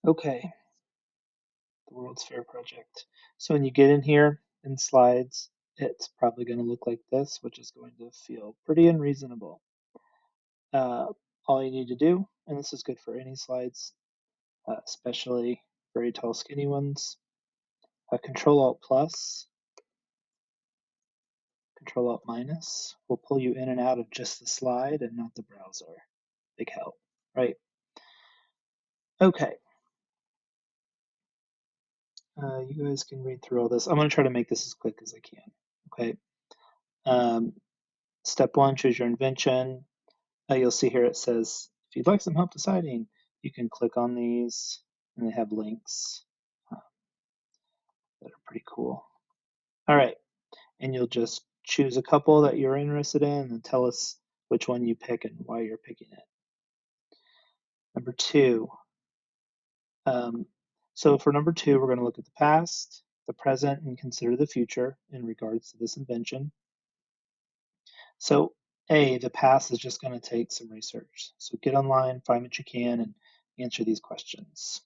Okay, the World's Fair project. So when you get in here in slides, it's probably going to look like this, which is going to feel pretty unreasonable. Uh, all you need to do, and this is good for any slides, especially very tall, skinny ones, Control Alt plus, Control Alt minus will pull you in and out of just the slide and not the browser. Big help, right? Okay. You guys can read through all this. I'm going to try to make this as quick as I can. Okay. Step one, choose your invention. You'll see here it says, if you'd like some help deciding, you can click on these and they have links that are pretty cool. All right. And you'll just choose a couple that you're interested in and tell us which one you pick and why you're picking it. Number two. So for number two, we're going to look at the past, the present, and consider the future in regards to this invention. So the past is just going to take some research. So get online, find what you can, and answer these questions.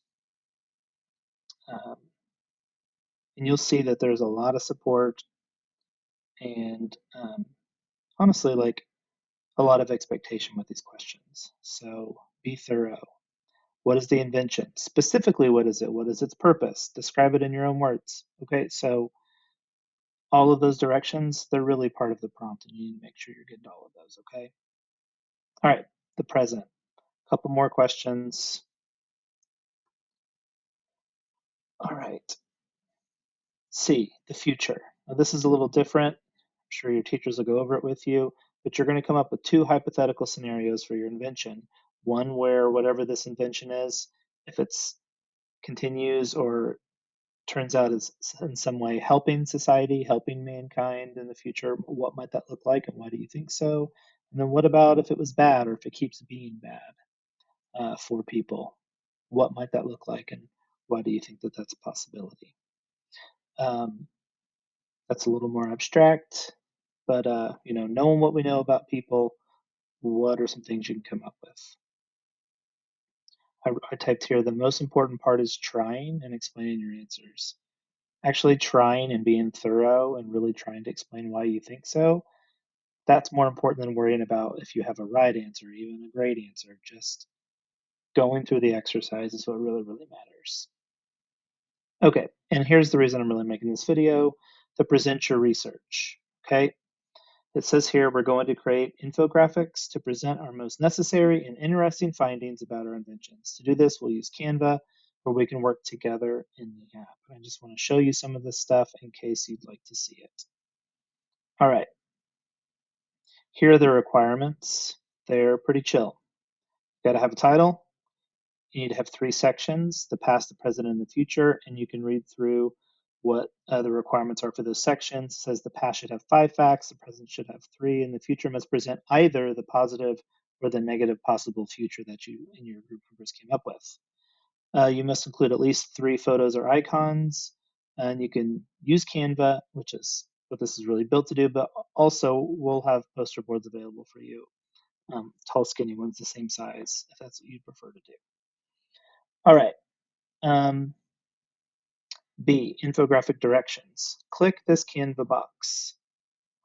And you'll see that there's a lot of support and honestly, like a lot of expectation with these questions. So be thorough. What is the invention? Specifically, what is it? What is its purpose? Describe it in your own words. Okay, so all of those directions, they're really part of the prompt, and you need to make sure you're getting all of those, okay? All right, the present. A couple more questions. All right. C, the future. Now, this is a little different. I'm sure your teachers will go over it with you, but you're going to come up with two hypothetical scenarios for your invention. One where whatever this invention is, if it's continues or turns out is in some way helping society, helping mankind in the future, what might that look like and why do you think so? And then what about if it was bad or if it keeps being bad for people? What might that look like and why do you think that that's a possibility? Um, that's a little more abstract, but knowing what we know about people, what are some things you can come up with? I typed here, the most important part is trying and explaining your answers. Actually trying and being thorough and really trying to explain why you think so, that's more important than worrying about if you have a right answer, even a great answer. Just going through the exercise is what really, really matters. Okay, and here's the reason I'm really making this video, to present your research, okay? It says here we're going to create infographics to present our most necessary and interesting findings about our inventions. To do this, we'll use Canva, where we can work together in the app. I just want to show you some of this stuff in case you'd like to see it. All right, here are the requirements. They're pretty chill. You got to have a title. You need to have 3 sections, the past, the present, and the future, and you can read through what the requirements are for those sections. It says the past should have 5 facts, the present should have 3, and the future must present either the positive or the negative possible future that you and your group members came up with. You must include at least 3 photos or icons, and you can use Canva, which is what this is really built to do, but also we'll have poster boards available for you. Tall, skinny ones, the same size, if that's what you prefer to do. All right. Um, B, infographic directions. Click this Canva box.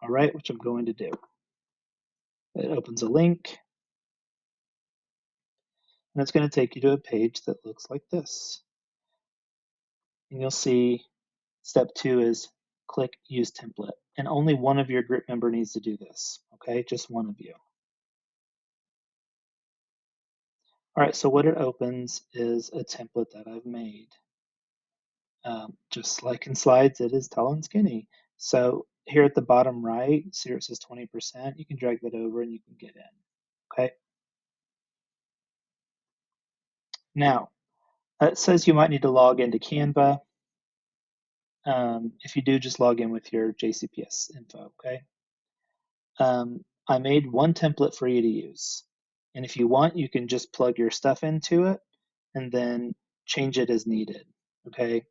All right, which I'm going to do. It opens a link, and it's going to take you to a page that looks like this. And you'll see step 2 is click use template. And only one of your group member needs to do this, okay? Just one of you. All right, so what it opens is a template that I've made. Just like in slides, it is tall and skinny. So here at the bottom right, see where it says 20%, you can drag that over and you can get in, okay? Now, it says you might need to log into Canva. If you do, just log in with your JCPS info, okay? I made one template for you to use. And if you want, you can just plug your stuff into it and then change it as needed, okay?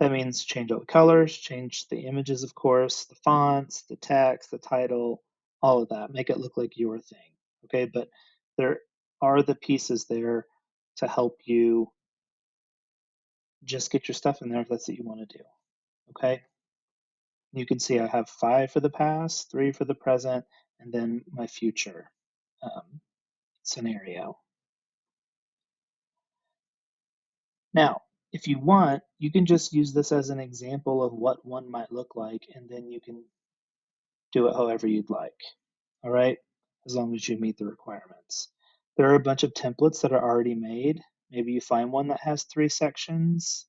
That means change all the colors, change the images, of course, the fonts, the text, the title, all of that. Make it look like your thing, okay? But there are the pieces there to help you just get your stuff in there if that's what you want to do. Okay. You can see I have 5 for the past, 3 for the present, and then my future scenario. Now, if you want, you can just use this as an example of what one might look like, and then you can do it however you'd like. All right, as long as you meet the requirements. There are a bunch of templates that are already made. Maybe you find one that has 3 sections.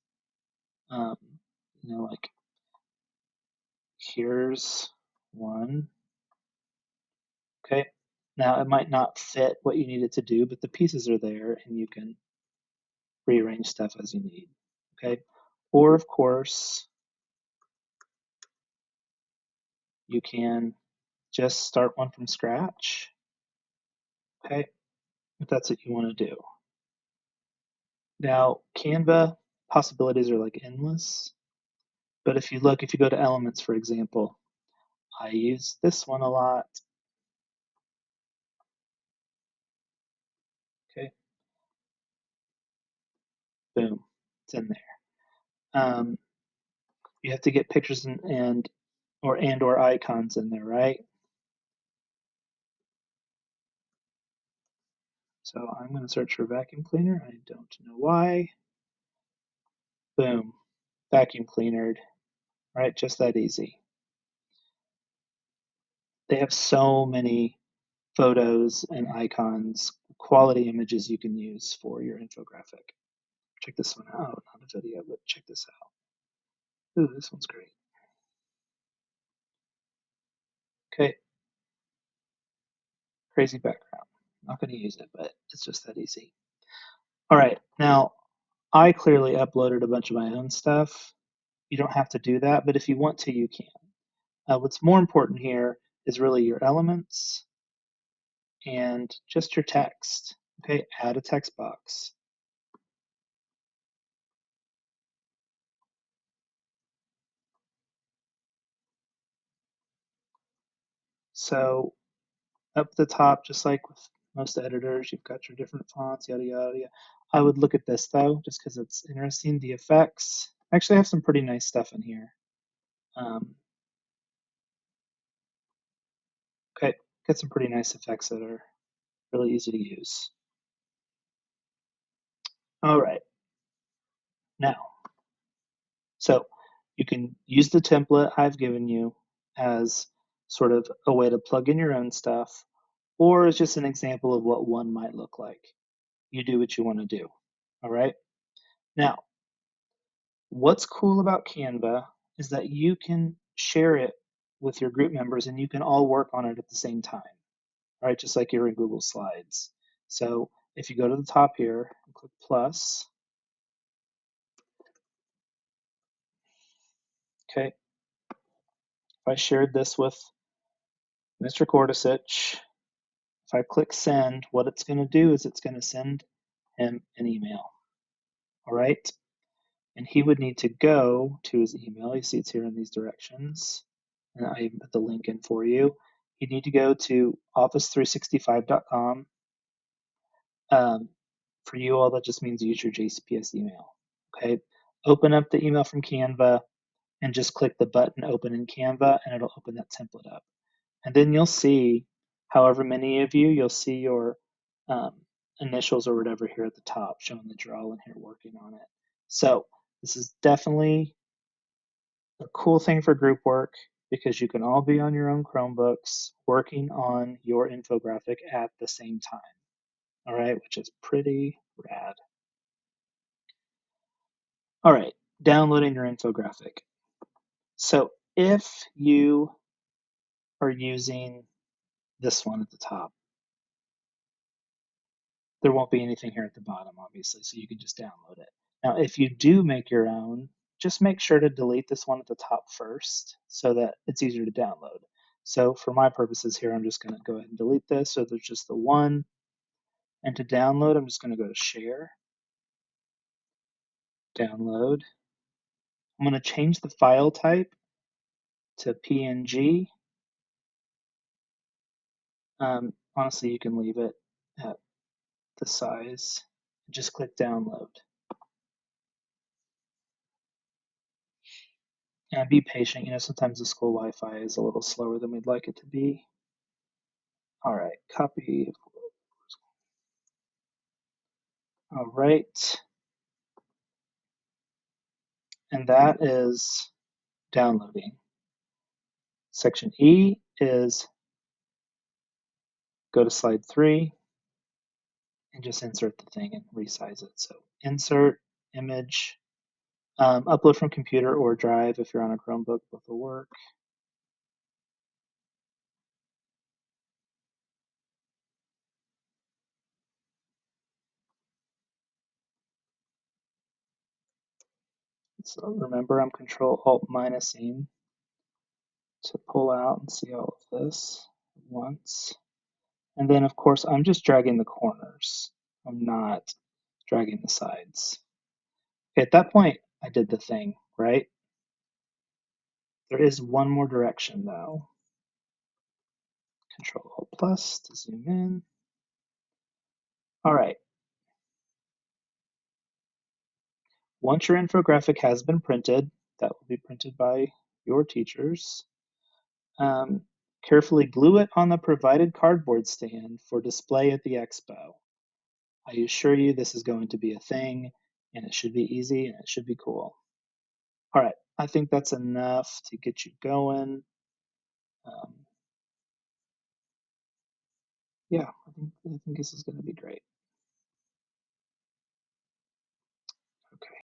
Like here's one. Okay, now it might not fit what you need it to do, but the pieces are there and you can rearrange stuff as you need. Okay, or of course, you can just start one from scratch. Okay, if that's what you want to do. Now, Canva possibilities are like endless, but if you go to Elements, for example, I use this one a lot. Okay, boom, it's in there. You have to get pictures and or icons in there, right? So I'm going to search for vacuum cleaner. I don't know why. Boom, vacuum cleanered, right? Just that easy. They have so many photos and icons, quality images you can use for your infographic. Check this one out, not a video, but check this out. Ooh, this one's great. Okay, crazy background. Not going to use it, but it's just that easy. All right, now I clearly uploaded a bunch of my own stuff. You don't have to do that, but if you want to, you can. What's more important here is really your elements and just your text. Okay, add a text box. So up the top, just like with most editors, you've got your different fonts, yada, yada, yada. I would look at this though, just because it's interesting. The effects, actually have some pretty nice stuff in here. Okay, got some pretty nice effects that are really easy to use. All right, now, so you can use the template I've given you as sort of a way to plug in your own stuff, or as just an example of what one might look like. You do what you want to do. All right. Now, what's cool about Canva is that you can share it with your group members and you can all work on it at the same time. All right, just like you're in Google Slides. So if you go to the top here and click plus, okay, if I shared this with Mr. Kordasich, if I click send, what it's going to do is it's going to send him an email. All right. And he would need to go to his email. You see it's here in these directions. And I put the link in for you. You'd need to go to office365.com. For you all, that just means use your JCPS email. Okay. Open up the email from Canva and just click the button open in Canva and it'll open that template up. And then you'll see, however many of you, you'll see your initials or whatever here at the top showing that you're all in here working on it. So this is definitely a cool thing for group work because you can all be on your own Chromebooks working on your infographic at the same time. All right, which is pretty rad. All right, downloading your infographic. So if you are using this one at the top, there won't be anything here at the bottom, obviously, so you can just download it. Now, if you do make your own, just make sure to delete this one at the top first so that it's easier to download. So for my purposes here, I'm just going to go ahead and delete this. So there's just the one. And to download, I'm just going to go to share, download. I'm going to change the file type to PNG. Honestly, you can leave it at the size. Just click download. And be patient. Sometimes the school Wi-Fi is a little slower than we'd like it to be. All right, copy. All right. And that is downloading. Section E is go to slide 3 and just insert the thing and resize it. So insert image, upload from computer or drive if you're on a Chromebook, both will work. So remember, I'm Control-Alt-Minusing to pull out and see all of this at once. And then, of course, I'm just dragging the corners. I'm not dragging the sides. Okay, at that point, I did the thing, right? There is one more direction, though. Control-Alt+ to zoom in. All right. Once your infographic has been printed, that will be printed by your teachers. Carefully glue it on the provided cardboard stand for display at the expo. I assure you this is going to be a thing, and it should be easy and it should be cool. All right, I think that's enough to get you going. Yeah, I think this is going to be great.